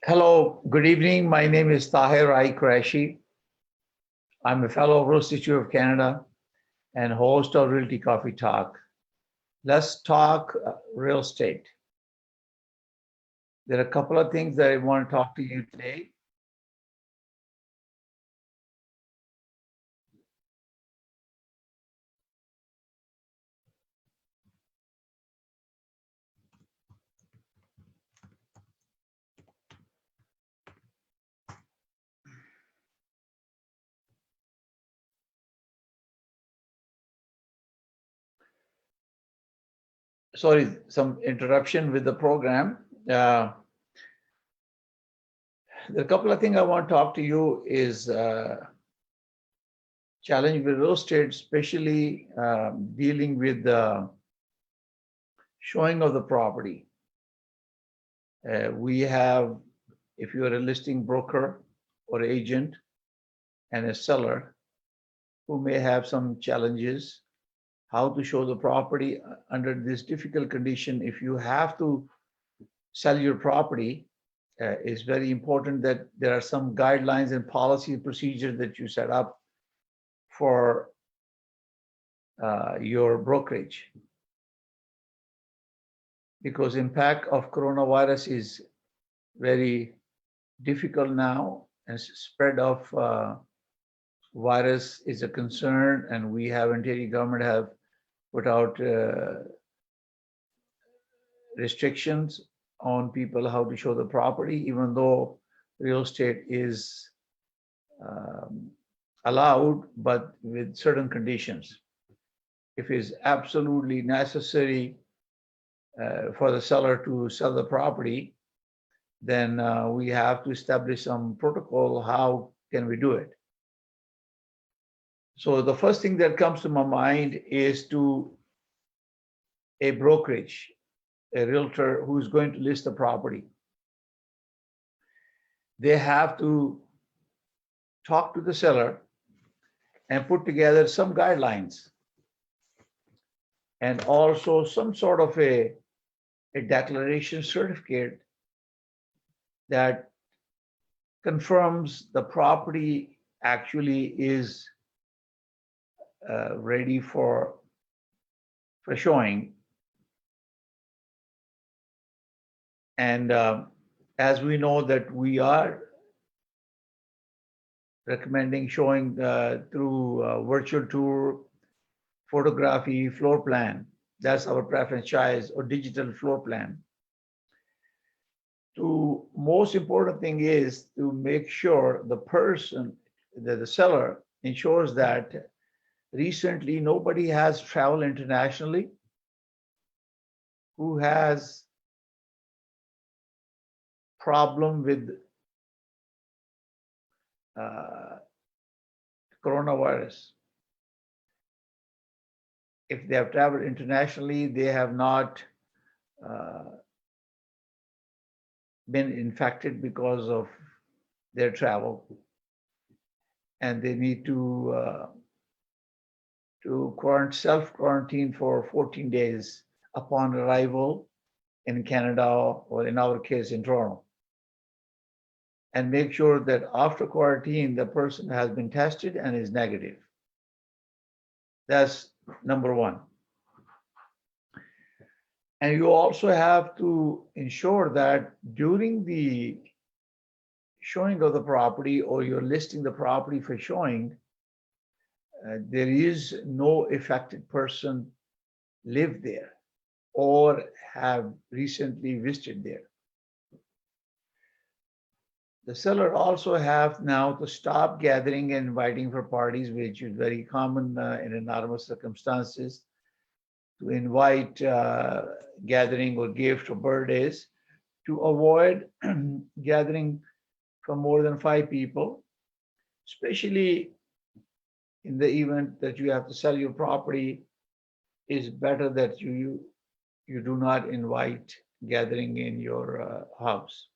Hello, good evening. My name is Tahir Qureshi. I'm a fellow of Real Institute of Canada and host of Realty Coffee Talk. Let's talk real estate. There are a couple of things that I want to talk to you today. Sorry, some interruption with the program. There are a couple of things I want to talk to you is challenge with real estate, especially dealing with the showing of the property. We have, if you are a listing broker or agent and a seller who may have some challenges, how to show the property under this difficult condition. If you have to sell your property, it's very important that there are some guidelines and policy and procedures that you set up for your brokerage. Because impact of coronavirus is very difficult now, and spread of virus is a concern, and we have Ontario government have put out restrictions on people how to show the property, even though real estate is allowed, but with certain conditions. If it's absolutely necessary for the seller to sell the property, then we have to establish some protocol. How can we do it? So the first thing that comes to my mind is to a brokerage, a realtor who is going to list the property. They have to talk to the seller and put together some guidelines and also some sort of a declaration certificate that confirms the property actually is ready for showing. And as we know that we are recommending showing through virtual tour, photography, floor plan. That's our preference choice, or digital floor plan. The most important thing is to make sure the person, the seller, ensures that recently nobody has traveled internationally who has problem with coronavirus. If they have traveled internationally, they have not been infected because of their travel, and they need to self-quarantine for 14 days upon arrival in Canada, or in our case in Toronto, and make sure that after quarantine the person has been tested and is negative. That's number one. And you also have to ensure that during the showing of the property, or you're listing the property for showing, there is no affected person live there or have recently visited there. The seller also have now to stop gathering and inviting for parties, which is very common in enormous circumstances, to invite gathering or gift or birthdays, to avoid gathering for more than 5 people, especially in the event that you have to sell your property. Is better that you do not invite gathering in your house.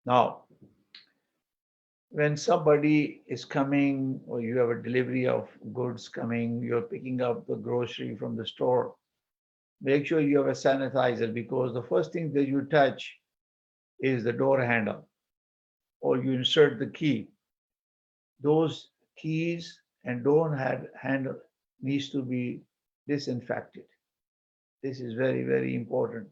Now, when somebody is coming, or you have a delivery of goods coming, you're picking up the grocery from the store, make sure you have a sanitizer, because the first thing that you touch is the door handle, or you insert the key. Those keys and door handle needs to be disinfected. This is very, very important.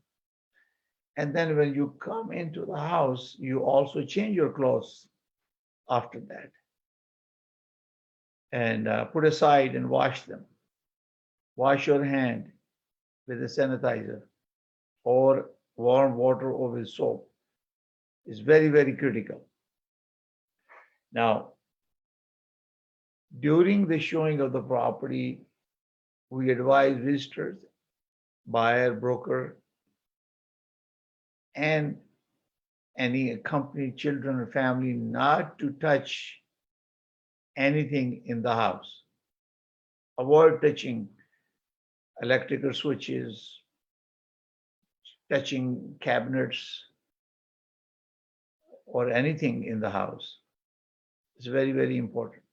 And then when you come into the house, you also change your clothes after that and put aside and wash them. Wash your hand with a sanitizer or warm water or with soap. It's very, very critical. Now, during the showing of the property, we advise visitors, buyer, broker, and any accompanied children or family not to touch anything in the house. Avoid touching electrical switches, touching cabinets, or anything in the house. It's very, very important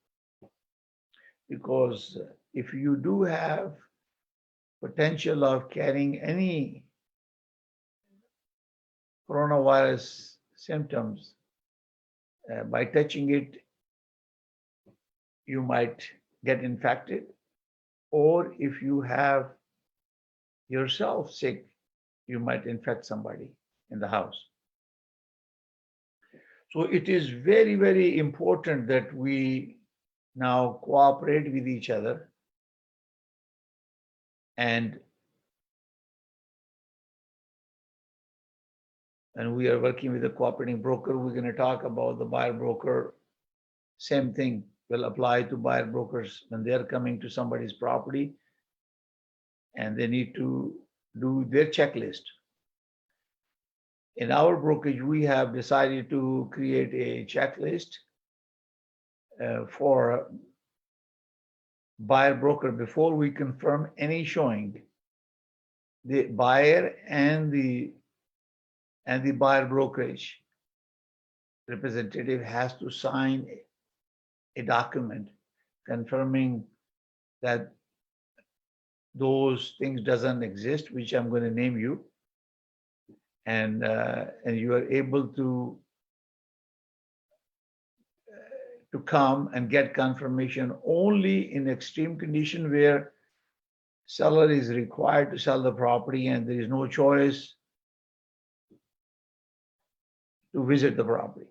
because if you do have potential of carrying any coronavirus symptoms by touching it, you might get infected, or if you have yourself sick, you might infect somebody in the house. So it is very, very important that we now cooperate with each other and we are working with a cooperating broker. We're going to talk about the buyer broker. Same thing will apply to buyer brokers when they're coming to somebody's property and they need to do their checklist. In our brokerage, we have decided to create a checklist for buyer broker before we confirm any showing. The buyer and the buyer brokerage representative has to sign a document confirming that those things doesn't exist, which I'm going to name you, and you are able to come and get confirmation only in extreme condition where seller is required to sell the property and there is no choice to visit the property.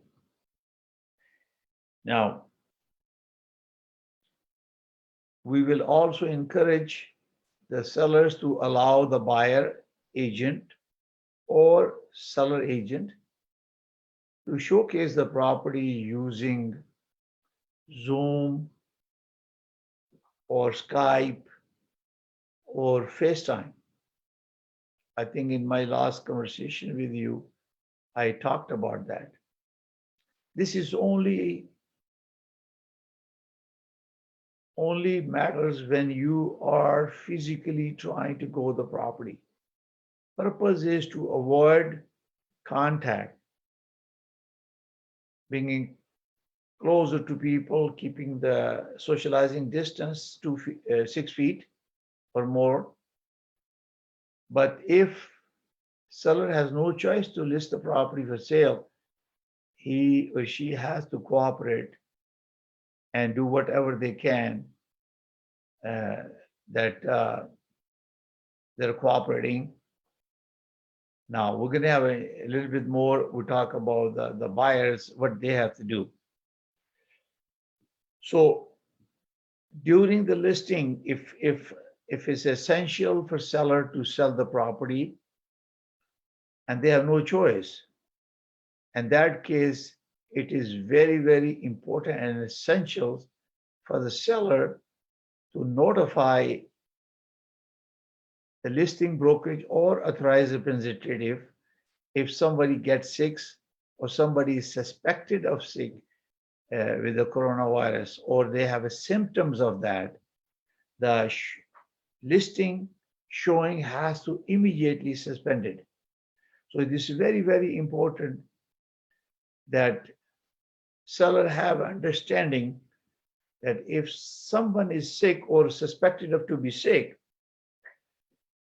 Now, we will also encourage the sellers to allow the buyer agent or seller agent to showcase the property using Zoom or Skype or FaceTime. I think in my last conversation with you, I talked about that. This is only matters when you are physically trying to go the property. Purpose is to avoid contact, bringing closer to people, keeping the socializing distance to 6 feet or more. But if seller has no choice to list the property for sale, he or she has to cooperate and do whatever they can that they're cooperating. Now we're going to have a little bit more. We'll talk about the buyers, what they have to do. So during the listing, if it's essential for seller to sell the property and they have no choice, in that case, it is very, very important and essential for the seller to notify the listing brokerage or authorized representative if somebody gets sick or somebody is suspected of sick with the coronavirus, or they have symptoms of that. The listing showing has to immediately suspended. So this is very, very important that seller have understanding that if someone is sick or suspected of to be sick,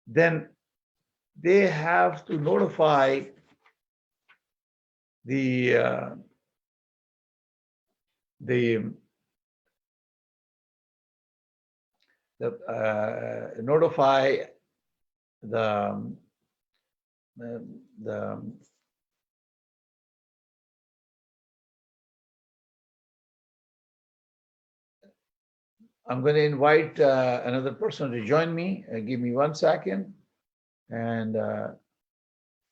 then they have to notify the the notify the the I'm going to invite another person to join me. Give me 1 second, and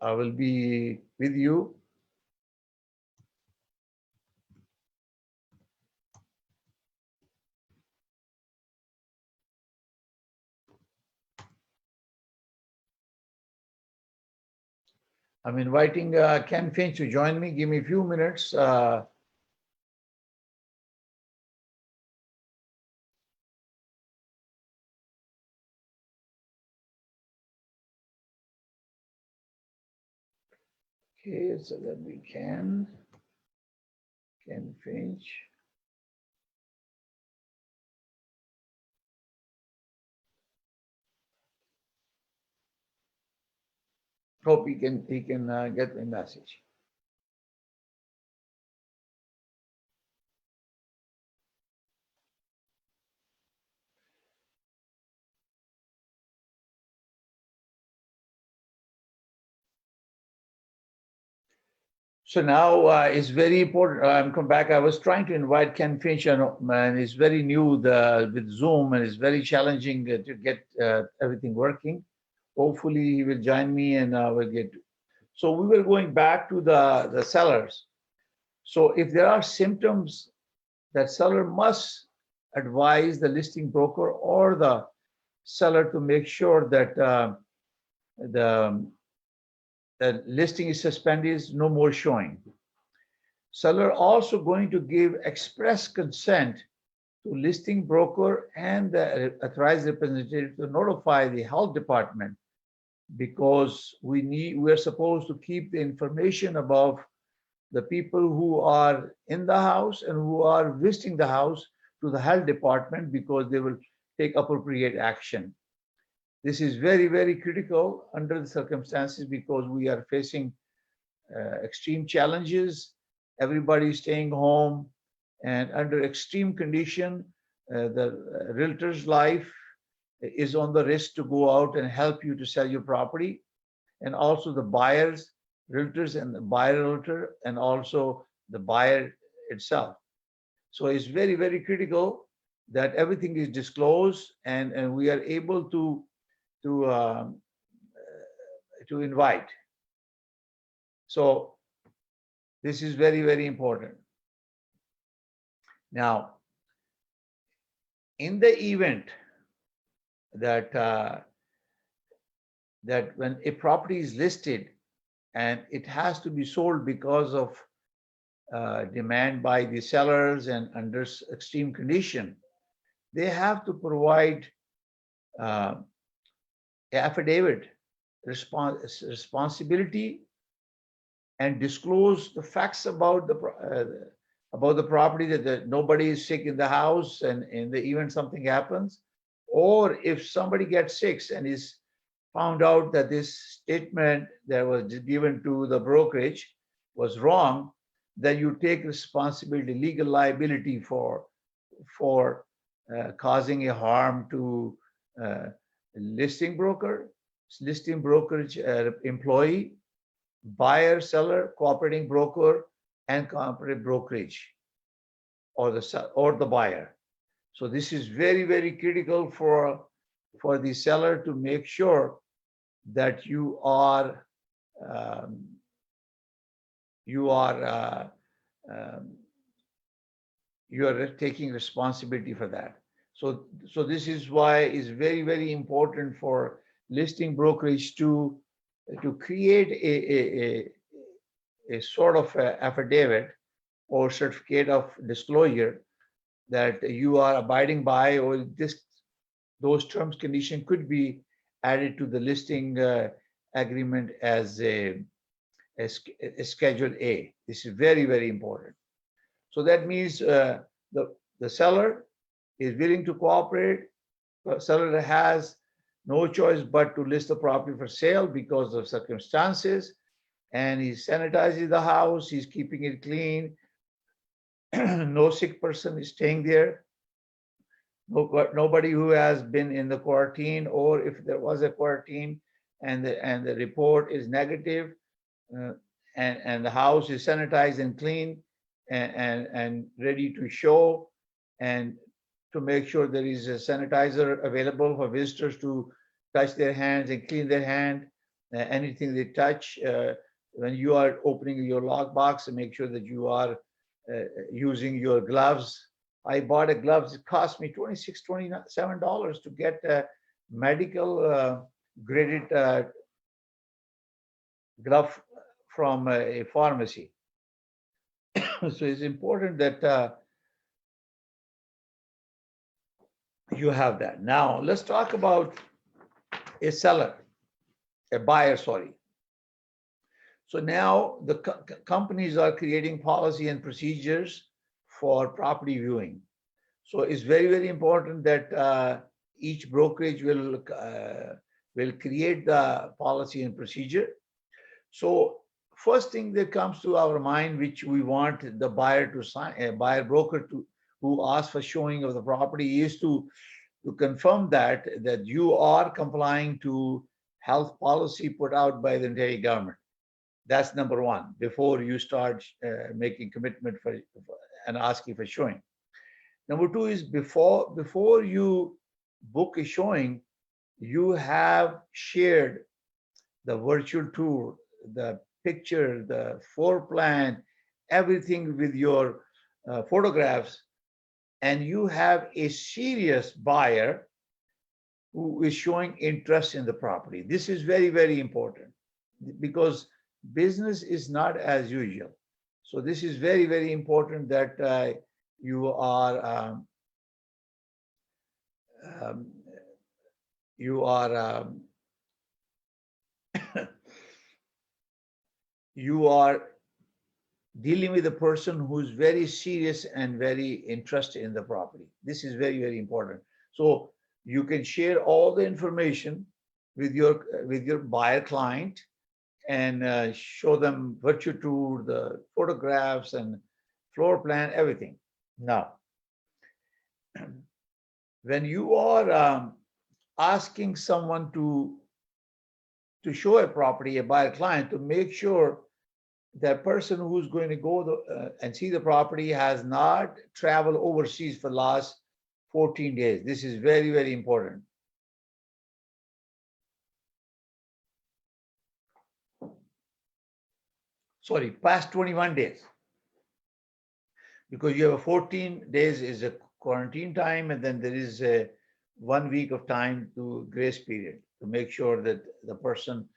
I will be with you. I'm inviting Ken Finch to join me. Give me a few minutes. Okay, so that we can. Ken Finch. Hope he can get the message. So now it's very important. I'm come back. I was trying to invite Ken Finch, and he's very new with Zoom, and it's very challenging to get everything working. Hopefully, he will join me, and we'll get. So we were going back to the sellers. So if there are symptoms that seller must advise the listing broker or the seller to make sure that the listing is suspended, no more showing. Seller also going to give express consent to listing broker and the authorized representative to notify the health department, because we're supposed to keep the information about the people who are in the house and who are visiting the house to the health department, because they will take appropriate action. This is very, very critical under the circumstances, because we are facing extreme challenges. Everybody is staying home, and under extreme condition, the realtor's life is on the risk to go out and help you to sell your property, and also the buyers, realtors, and the buyer realtor, and also the buyer itself. So it's very, very critical that everything is disclosed, and we are able to invite. So this is very, very important. Now, in the event that that when a property is listed and it has to be sold because of demand by the sellers and under extreme condition, they have to provide affidavit responsibility and disclose the facts about the property, that nobody is sick in the house, and in the event something happens, or if somebody gets sick and is found out that this statement that was given to the brokerage was wrong, then you take responsibility, legal liability for causing a harm to listing broker, listing brokerage employee, buyer, seller, cooperating broker, and cooperative brokerage, or the buyer. So this is very, very critical for the seller to make sure that you are taking responsibility for that. So this is why it's very, very important for listing brokerage to create a sort of affidavit or certificate of disclosure that you are abiding by, or those terms condition could be added to the listing agreement as a Schedule A. This is very, very important. So that means the seller is willing to cooperate. The seller has no choice but to list the property for sale because of circumstances, and he sanitizes the house, he's keeping it clean. No sick person is staying there. Nobody who has been in the quarantine, or if there was a quarantine and the report is negative, uh, and the house is sanitized and clean, and ready to show, and to make sure there is a sanitizer available for visitors to touch their hands and clean their hand. Anything they touch, when you are opening your lockbox, and make sure that you are using your gloves. I bought a gloves. It cost me $27 to get a medical graded glove from a pharmacy. So it's important that you have that. Now let's talk about a seller, a buyer, sorry. So now the companies are creating policy and procedures for property viewing. So it's very, very important that each brokerage will create the policy and procedure. So first thing that comes to our mind, which we want the buyer to sign, a buyer broker to who asks for showing of the property, is to confirm that you are complying to health policy put out by the entire government. That's number one, before you start making commitment for and asking for showing. Number two is before you book a showing, you have shared the virtual tour, the picture, the floor plan, everything with your photographs, and you have a serious buyer who is showing interest in the property. This is very, very important, because business is not as usual. So this is very, very important that you are you are you are dealing with a person who's very serious and very interested in the property. This is very, very important. So you can share all the information with your buyer client, and show them virtual tour, the photographs and floor plan, everything. Now, when you are asking someone to show a property, a buyer client, to make sure that person who's going to go and see the property has not traveled overseas for the last 14 days. This is very, very important. Sorry, past 21 days. Because you have a 14 days is a quarantine time, and then there is a 1 week of time to grace period to make sure that the person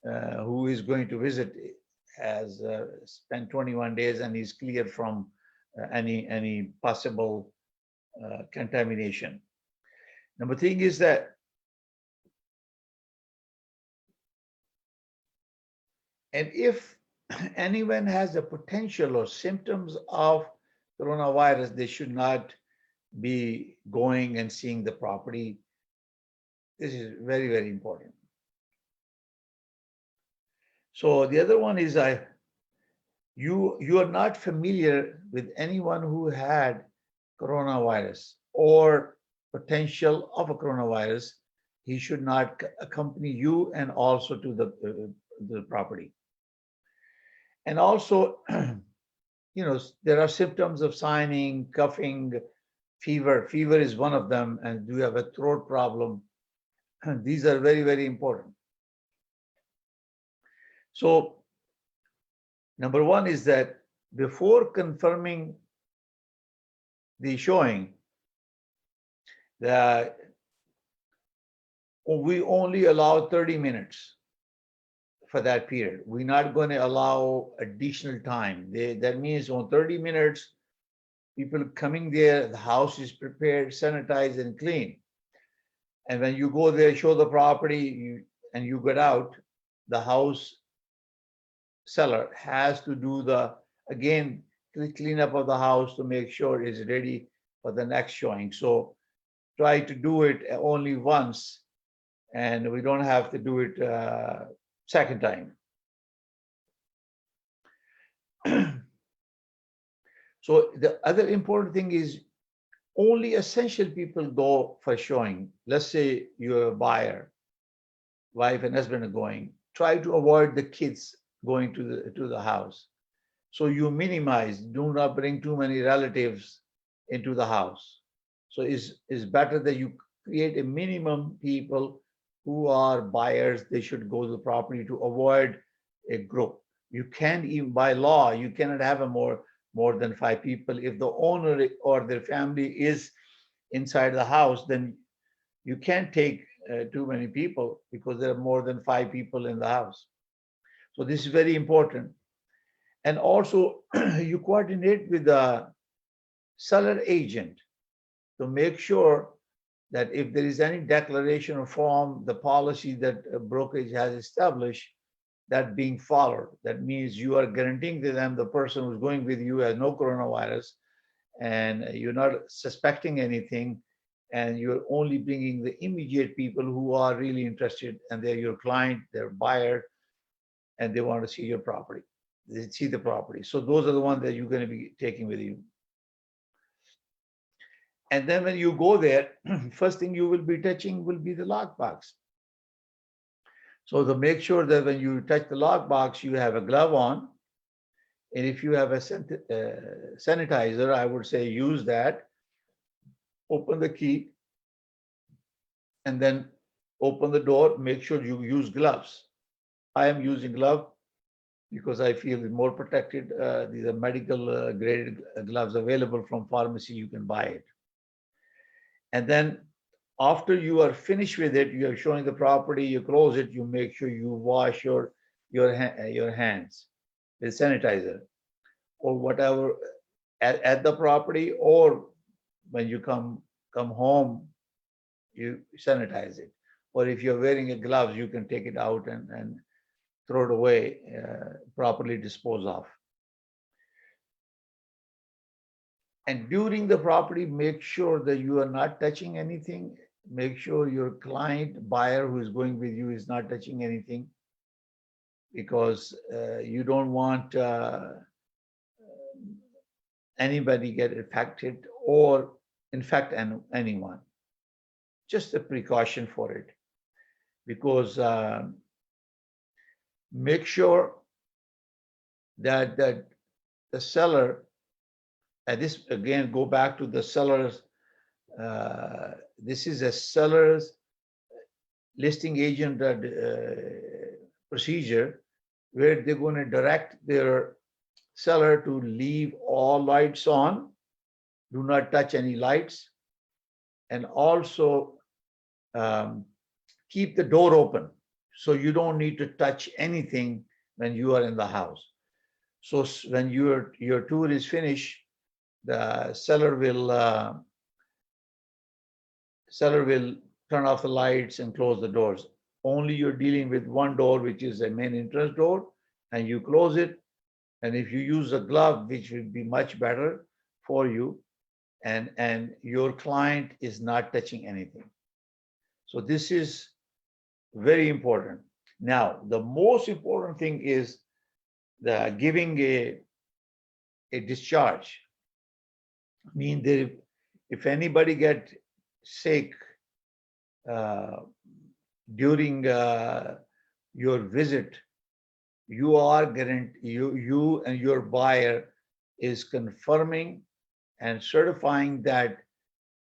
who is going to visit has spent 21 days and is clear from any possible contamination. Number thing is that and if anyone has the potential or symptoms of coronavirus, they should not be going and seeing the property. This is very, very important. So the other one is you are not familiar with anyone who had coronavirus or potential of a coronavirus. He should not accompany you and also to the property. And also, there are symptoms of signing, coughing, fever. Fever is one of them, and do you have a throat problem? These are very, very important. So, number one is that before confirming the showing, that we only allow 30 minutes for that period. We're not going to allow additional time. That means on 30 minutes, people coming there, the house is prepared, sanitized, and clean. And when you go there, show the property, and you get out, the house seller has to do the cleanup of the house to make sure it's ready for the next showing. So try to do it only once, and we don't have to do it second time. So the other important thing is only essential people go for showing. Let's say you're a buyer, wife and husband are going. Try to avoid the kids going to the house. So you minimize, do not bring too many relatives into the house. So it's better that you create a minimum people who are buyers, they should go to the property to avoid a group. You can't even by law, you cannot have a more than 5 people. If the owner or their family is inside the house, then you can't take too many people because there are more than 5 people in the house. So this is very important. And also you coordinate with the seller agent to make sure that if there is any declaration or form, the policy that a brokerage has established, that being followed. That means you are guaranteeing to them the person who's going with you has no coronavirus and you're not suspecting anything, and you're only bringing the immediate people who are really interested and they're your client, they're buyer, and they want to see your property. They see the property. So those are the ones that you're going to be taking with you. And then when you go there, first thing you will be touching will be the lockbox. So to make sure that when you touch the lockbox, you have a glove on. And if you have a sanitizer, I would say use that. Open the key and then open the door. Make sure you use gloves. I am using glove because I feel it's more protected. These are medical graded gloves available from pharmacy. You can buy it. And then after you are finished with it, you are showing the property, you close it, you make sure you wash your hands with sanitizer or whatever at the property, or when you come home, you sanitize it. Or if you're wearing a gloves, you can take it out and throw it away, properly dispose of. And during the property, make sure that you are not touching anything. Make sure your client buyer who is going with you is not touching anything, because you don't want anybody get infected or infect anyone. Just a precaution for it, because make sure that the seller, and this again go back to the seller's, this is a seller's listing agent procedure where they're going to direct their seller to leave all lights on, do not touch any lights, and also keep the door open so you don't need to touch anything when you are in the house. So when your tour is finished, the seller will turn off the lights and close the doors. Only you're dealing with one door, which is a main entrance door, and you close it. And if you use a glove, which would be much better for you, and your client is not touching anything. So this is very important. Now, the most important thing is the giving a discharge. I mean, if anybody get sick during your visit, you are you and your buyer is confirming and certifying that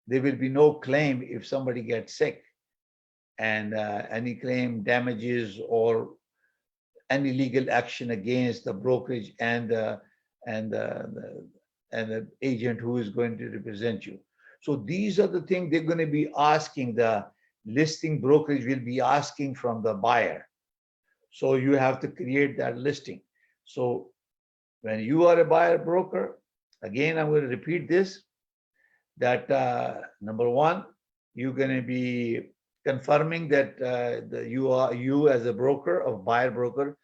there will be no claim if somebody gets sick, and any claim damages or any legal action against the brokerage and the agent who is going to represent you. So these are the things they're going to be asking. The listing brokerage will be asking from the buyer. So you have to create that listing. So when you are a buyer broker, again, I'm going to repeat this, that number one, you're going to be confirming that you as a broker of buyer broker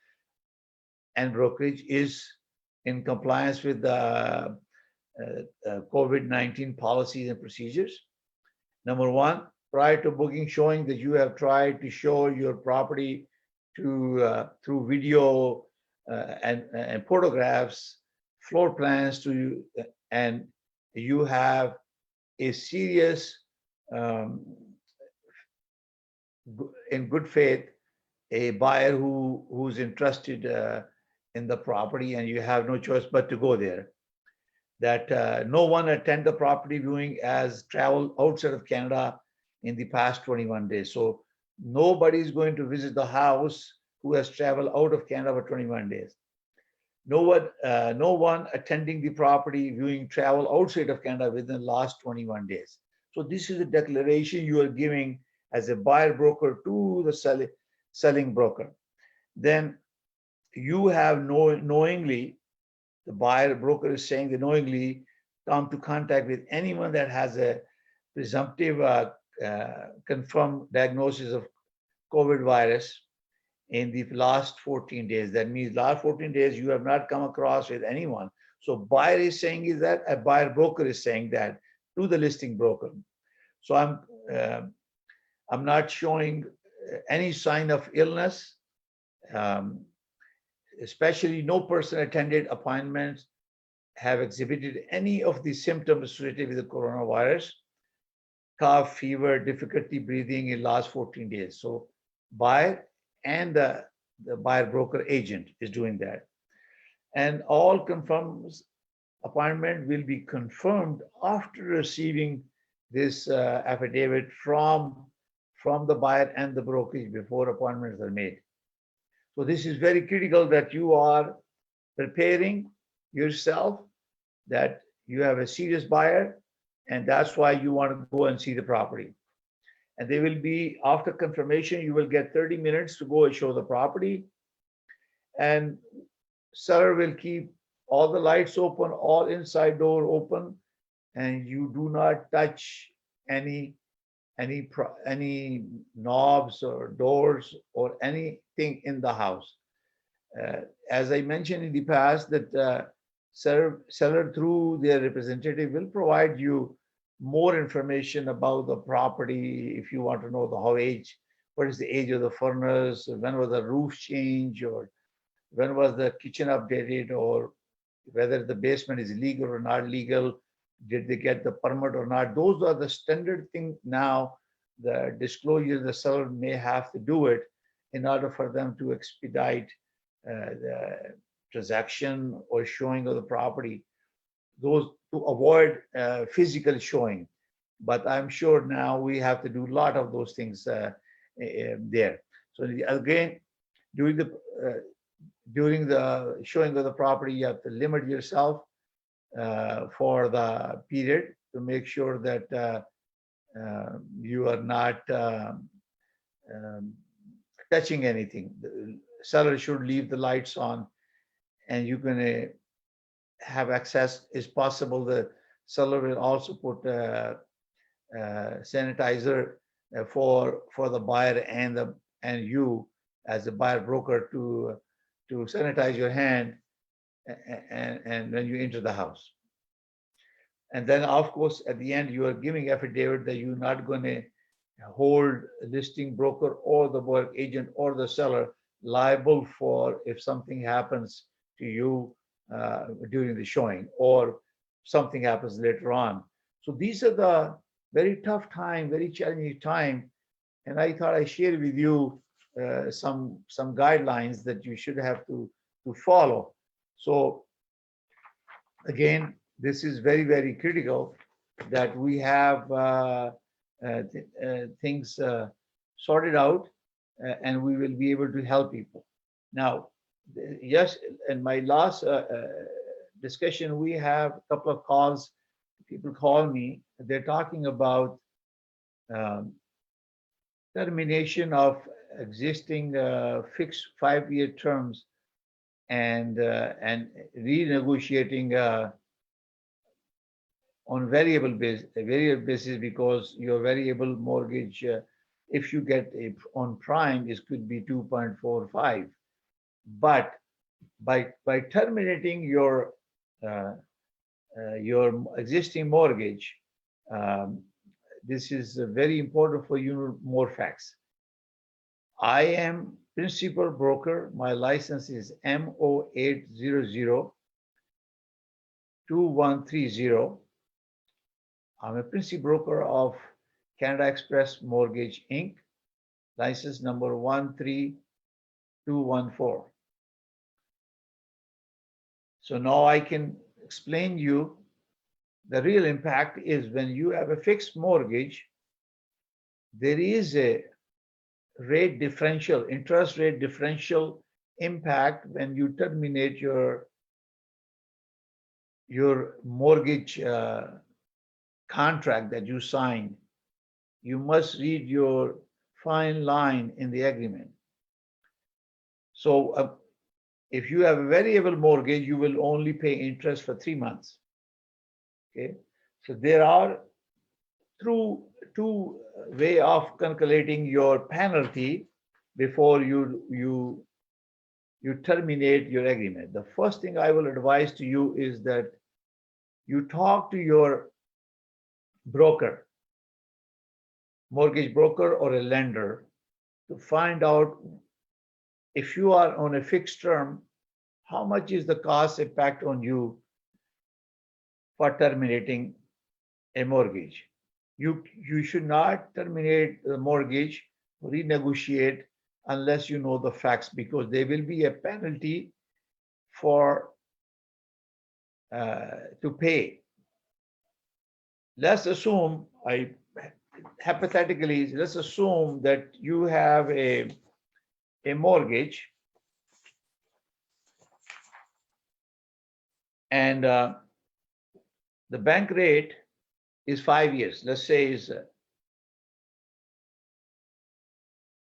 and brokerage is in compliance with the COVID-19 policies and procedures. Number one, prior to booking, showing that you have tried to show your property to through video and photographs, floor plans to and you have a serious, um, in good faith, a buyer who's interested in the property, and you have no choice but to go there. That no one attend the property viewing as travel outside of Canada in the past 21 days. So nobody is going to visit the house who has traveled out of Canada for 21 days. No one attending the property viewing travel outside of Canada within the last 21 days. So this is a declaration you are giving as a buyer broker to the selling broker. Then you have knowingly, the buyer broker is saying they knowingly come to contact with anyone that has a presumptive confirmed diagnosis of COVID virus in the last 14 days. That means last 14 days you have not come across with anyone. So buyer is saying is that, a buyer broker is saying that to the listing broker. So uh, I'm not showing any sign of illness. Um, Especially no person attended appointments have exhibited any of the symptoms associated with the coronavirus: cough, fever, difficulty breathing in last 14 days. So buyer and the buyer broker agent is doing that. And all confirms appointment will be confirmed after receiving this affidavit from the buyer and the brokerage before appointments are made. So this is very critical that you are preparing yourself, that you have a serious buyer, and that's why you want to go and see the property. And they will be, after confirmation, you will get 30 minutes to go and show the property. And seller will keep all the lights open, all inside door open, and you do not touch any any knobs or doors or anything in the house. As I mentioned in the past, that seller through their representative will provide you more information about the property. If you want to know the how age, what is the age of the furnace, when was the roof change, or when was the kitchen updated, or whether the basement is legal or not legal, did they get the permit or not. Those are the standard things now, the disclosure the seller may have to do it in order for them to expedite the transaction or showing of the property, those to avoid physical showing. But I'm sure now we have to do a lot of those things there. So again, during the uh, during the showing of the property, you have to limit yourself for the period to make sure that you are not um, touching anything. The seller should leave the lights on, and you're going to have access. Is possible the seller will also put sanitizer for the buyer and you as a buyer broker to sanitize your hand and when you enter the house. And then, of course, at the end, you are giving affidavit that you're not going to hold a listing broker or the buyer agent or the seller liable for if something happens to you during the showing or something happens later on. So these are the very tough time, very challenging time. And I thought I shared with you some guidelines that you should have to follow. So again, this is very, very critical that we have things sorted out and we will be able to help people. Now, yes, in my last discussion, we have a couple of calls. People call me, they're talking about um, termination of existing fixed 5-year terms and renegotiating on variable basis because your variable mortgage, if you get a on prime, it could be 2.45. But by terminating uh, your existing mortgage, um, this is very important for you. More facts. I am principal broker. My license is MO800. 2130. I'm a principal broker of Canada Express Mortgage Inc., license number 13214. So now I can explain you the real impact is when you have a fixed mortgage, there is a rate differential, interest rate differential impact when you terminate your mortgage contract that you signed. You must read your fine line in the agreement. So if you have a variable mortgage, you will only pay interest for 3 months. Okay, so there are two way of calculating your penalty before you terminate your agreement. The first thing I will advise to you is that you talk to your broker, mortgage broker or a lender, to find out if you are on a fixed term, how much is the cost impact on you for terminating a mortgage. You should not terminate the mortgage, renegotiate unless you know the facts, because there will be a penalty for to pay. Let's assume, hypothetically, let's assume that you have a mortgage and the bank rate is 5 years. Let's say is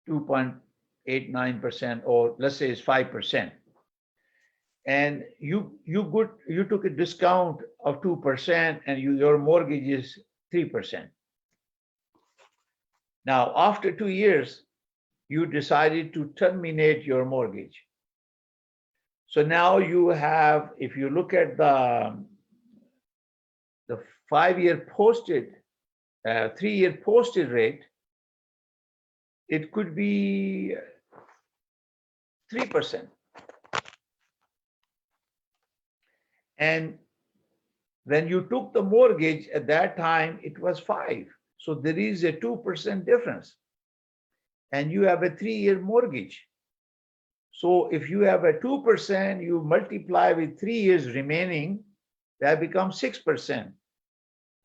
2.89%, or let's say is 5%. And you took a discount of 2%, and your mortgage is 3%. Now, after 2 years, you decided to terminate your mortgage. So now you have, if you look at the 5-year posted, 3-year posted rate, it could be 3%. And when you took the mortgage at that time, it was 5. So there is a 2% difference. And you have a 3-year mortgage. So if you have a 2%, you multiply with 3 years remaining, that becomes 6%.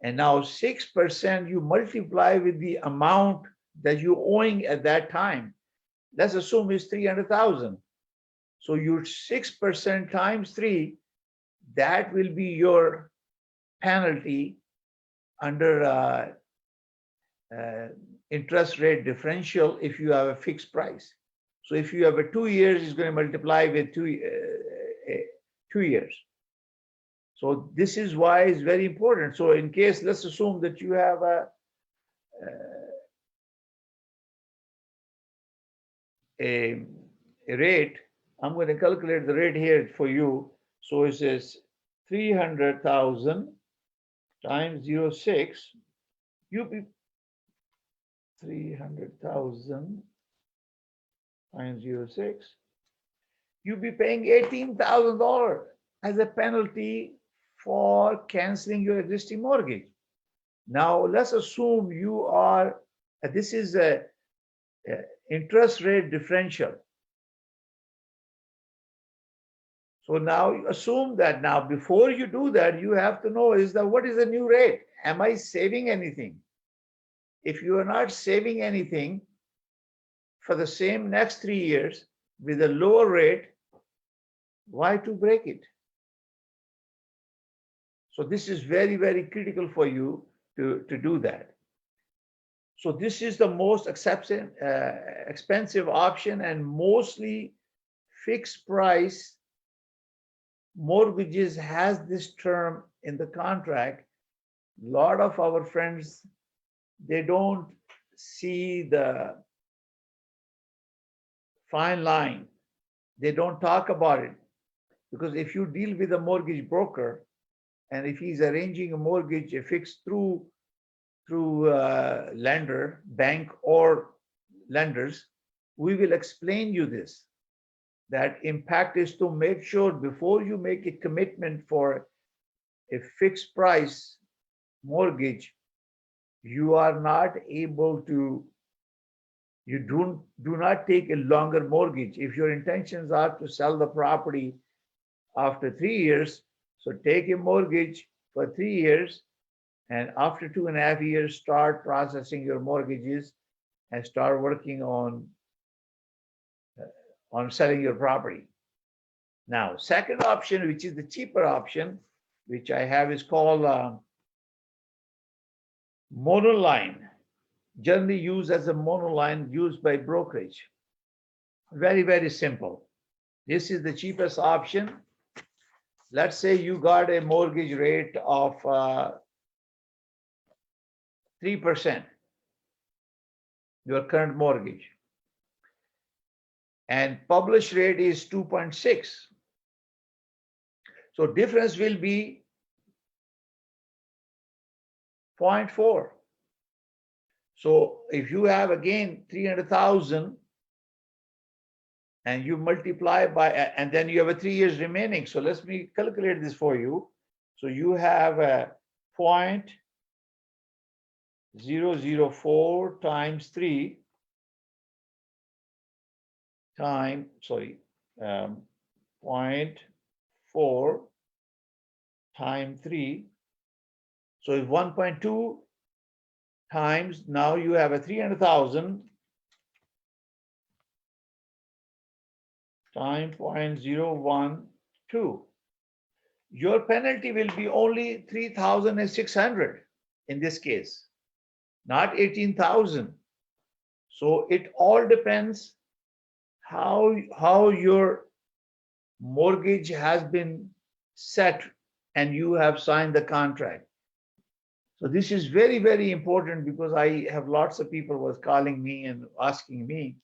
And now 6% you multiply with the amount that you're owing at that time. Let's assume it's 300,000. So your 6% times 3, that will be your penalty under interest rate differential if you have a fixed price. So if you have a 2 years, it's going to multiply with 2 years. So this is why it's very important. So in case, let's assume that you have a rate. I'm going to calculate the rate here for you. So it says 300,000 times 0.6. You be 300,000 times 0.6. You'll be paying $18,000 as a penalty for canceling your existing mortgage. Now let's assume you are. This is a interest rate differential. So now you assume that now before you do that, you have to know is that what is the new rate? Am I saving anything? If you are not saving anything for the same next 3 years with a lower rate, why to break it? So this is very, very critical for you to do that. So this is the most expensive option, and mostly fixed price mortgages has this term in the contract. A lot of our friends, they don't see the fine line. They don't talk about it, because if you deal with a mortgage broker, and if he's arranging a mortgage, a fixed through lender, bank or lenders, we will explain you this. That impact is to make sure before you make a commitment for a fixed price mortgage, you are not able to, you do not take a longer mortgage. If your intentions are to sell the property after 3 years, so take a mortgage for 3 years, and after 2.5 years, start processing your mortgages and start working on selling your property. Now, second option, which is the cheaper option, which I have, is called monoline, generally used as a monoline used by brokerage. Very, very simple. This is the cheapest option. Let's say you got a mortgage rate of 3%, your current mortgage, and published rate is 2.6. So difference will be 0.4. So if you have again 300,000 and you multiply by, and then you have a 3 years remaining. So let me calculate this for you. So you have a 0.004 times 3 time, sorry, 0.4 times 3. So it's 1.2 times, now you have a 300,000 times 0.012. Your penalty will be only 3,600 in this case, not 18,000. So it all depends how your mortgage has been set and you have signed the contract. So this is very, very important, because I have lots of people was calling me and asking me.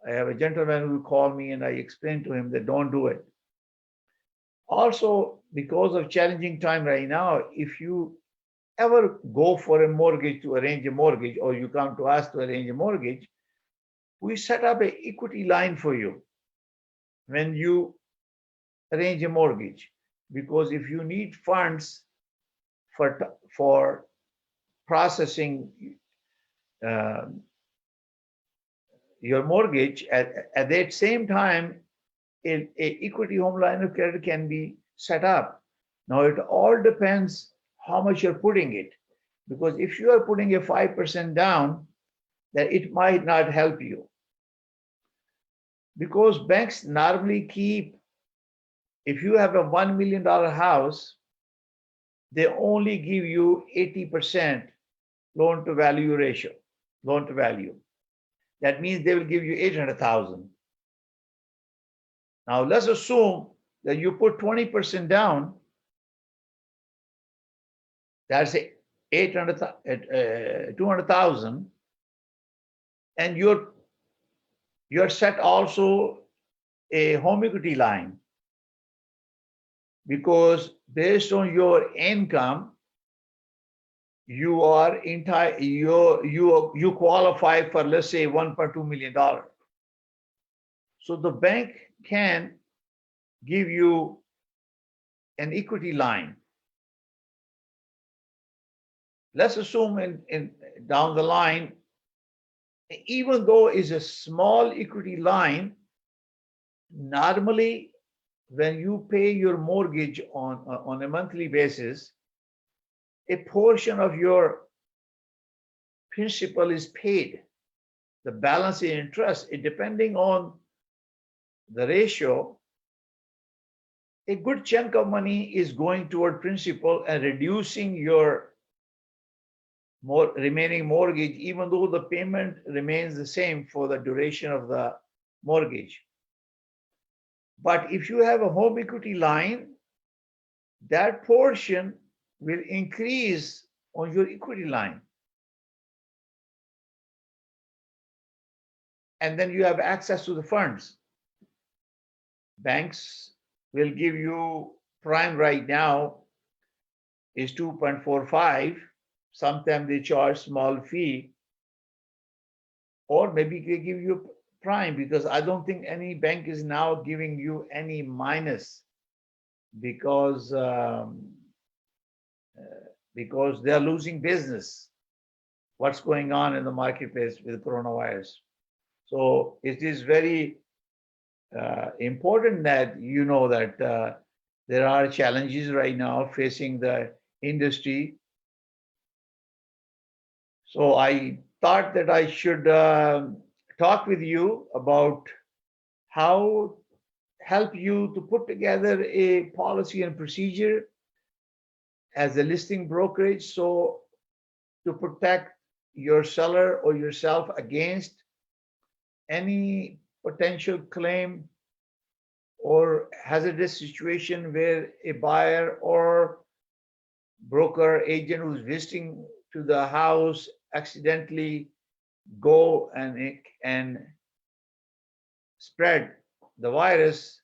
I have a gentleman who called me and I explained to him that don't do it. Also, because of challenging time right now, if you ever go for a mortgage to arrange a mortgage, or you come to us to arrange a mortgage, we set up an equity line for you when you arrange a mortgage. Because if you need funds for processing your mortgage, at that same time, an equity home line of credit can be set up. Now, it all depends how much you're putting it. Because if you are putting a 5% down, then it might not help you. Because banks normally keep, if you have a $1 million house, they only give you 80% loan to value ratio, loan to value. That means they will give you 800,000. Now let's assume that you put 20% down. That's 200,000, and you're set also a home equity line, because based on your income, you are entitled, you qualify for, let's say, $1.2 million. So the bank can give you an equity line. Let's assume in down the line, even though it's a small equity line, normally when you pay your mortgage on a monthly basis, a portion of your principal is paid. The balance in interest, depending on the ratio, a good chunk of money is going toward principal and reducing your remaining mortgage, even though the payment remains the same for the duration of the mortgage. But if you have a home equity line, that portion will increase on your equity line. And then you have access to the funds. Banks will give you, prime right now is 2.45. Sometimes they charge small fee, or maybe they give you prime, because I don't think any bank is now giving you any minus, because because they're losing business. What's going on in the marketplace with coronavirus? So it is very important that you know that there are challenges right now facing the industry. So I thought that I should talk with you about how help you to put together a policy and procedure as a listing brokerage, so to protect your seller or yourself against any potential claim or hazardous situation where a buyer or broker agent who's visiting to the house accidentally go and spread the virus.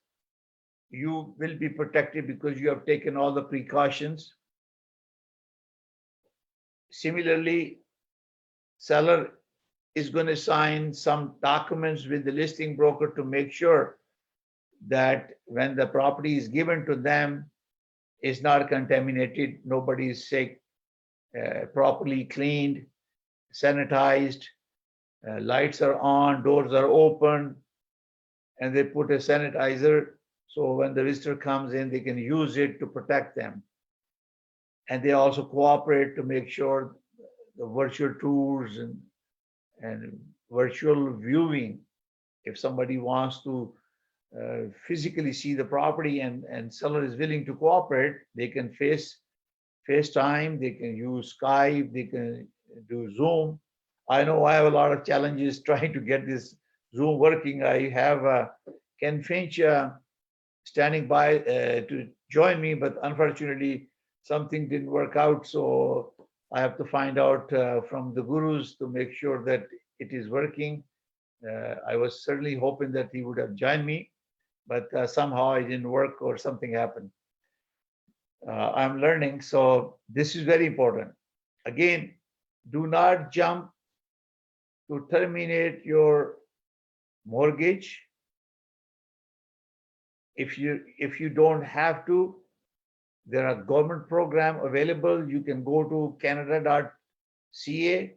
You will be protected because you have taken all the precautions. Similarly, seller is going to sign some documents with the listing broker to make sure that when the property is given to them, it's not contaminated, nobody is sick, properly cleaned, sanitized, lights are on, doors are open, and they put a sanitizer so when the visitor comes in, they can use it to protect them. And they also cooperate to make sure the virtual tours and virtual viewing, if somebody wants to physically see the property and seller is willing to cooperate, they can FaceTime, they can use Skype, they can do Zoom. I know I have a lot of challenges trying to get this Zoom working. I have Ken Finch standing by to join me, but unfortunately something didn't work out. So I have to find out from the gurus to make sure that it is working. I was certainly hoping that he would have joined me, but somehow it didn't work or something happened. I'm learning, so this is very important. Again, do not jump to terminate your mortgage if you don't have to. There are government program available. You can go to canada.ca,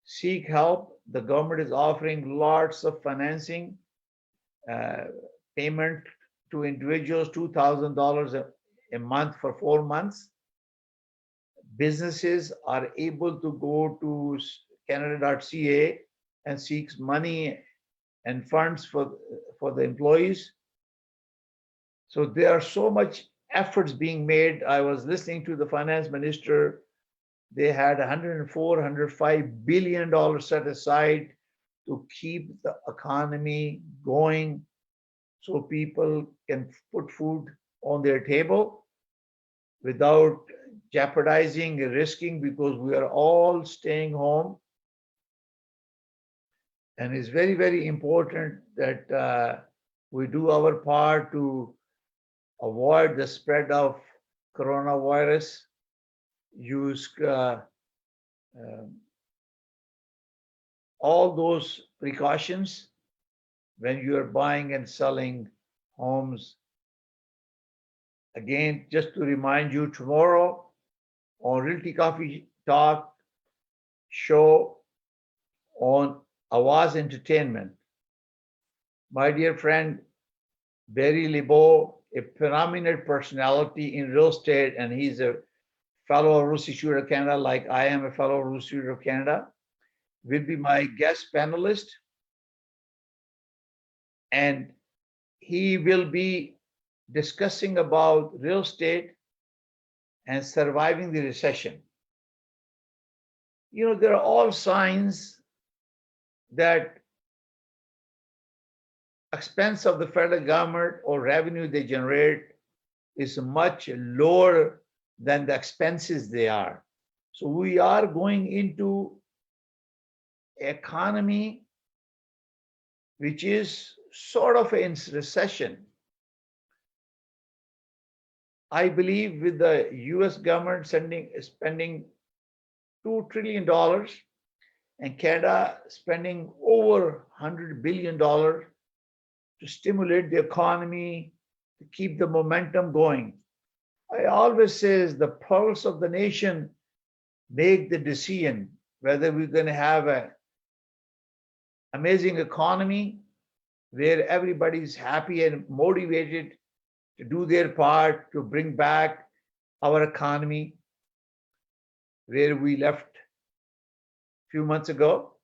seek help. The government is offering lots of financing, payment to individuals, $2,000 a month for 4 months. Businesses are able to go to canada.ca and seek money and funds for the employees. So there are so much efforts being made. I was listening to the finance minister. They had $104, $105 billion set aside to keep the economy going so people can put food on their table without jeopardizing and risking, because we are all staying home. And it's very, very important that we do our part to avoid the spread of coronavirus, use all those precautions when you are buying and selling homes. Again, just to remind you, tomorrow on Realty Coffee Talk show on Awaz Entertainment, my dear friend Barry Lebeau, a prominent personality in real estate, and he's a fellow of Real Estate Institute of Canada, like I am a fellow of Real Estate Institute of Canada, will be my guest panelist. And he will be discussing about real estate and surviving the recession. You know, there are all signs that expense of the federal government or revenue they generate is much lower than the expenses they are. So we are going into economy which is sort of in recession. I believe with the US government spending $2 trillion and Canada spending over $100 billion to stimulate the economy, to keep the momentum going. I always say the pulse of the nation make the decision whether we're going to have an amazing economy where everybody's happy and motivated to do their part to bring back our economy where we left a few months ago.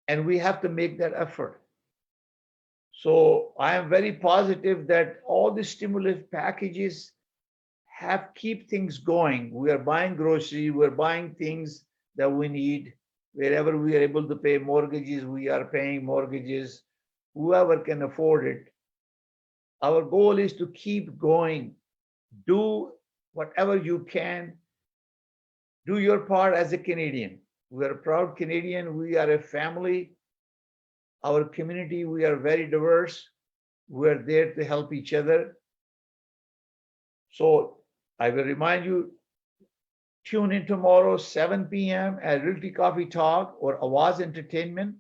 And we have to make that effort. So I am very positive that all the stimulus packages have keep things going. We are buying groceries, we're buying things that we need. Wherever we are able to pay mortgages, we are paying mortgages. Whoever can afford it. Our goal is to keep going. Do whatever you can. Do your part as a Canadian. We are a proud Canadian. We are a family. Our community, we are very diverse. We are there to help each other. So I will remind you, tune in tomorrow, 7 p.m. at Realty Coffee Talk or Awaz Entertainment.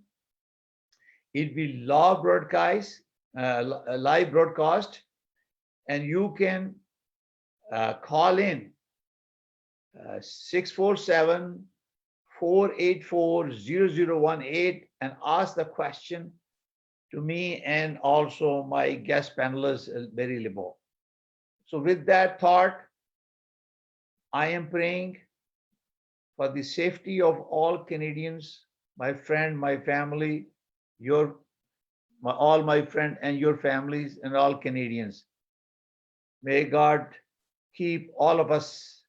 It will live broadcast, and you can call in 647-484-0018 and ask the question to me and also my guest panelist, Barry Lebo. So with that thought, I am praying for the safety of all Canadians, my friend, my family, all my friend and your families and all Canadians. May God keep all of us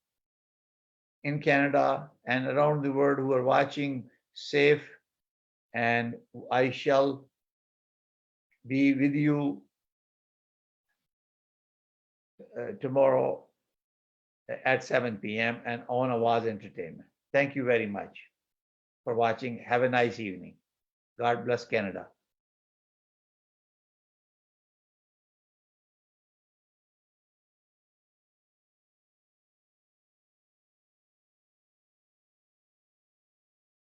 in Canada and around the world who are watching safe. And I shall be with you tomorrow at 7 p.m. and on Awaz Entertainment. Thank you very much for watching. Have a nice evening. God bless Canada.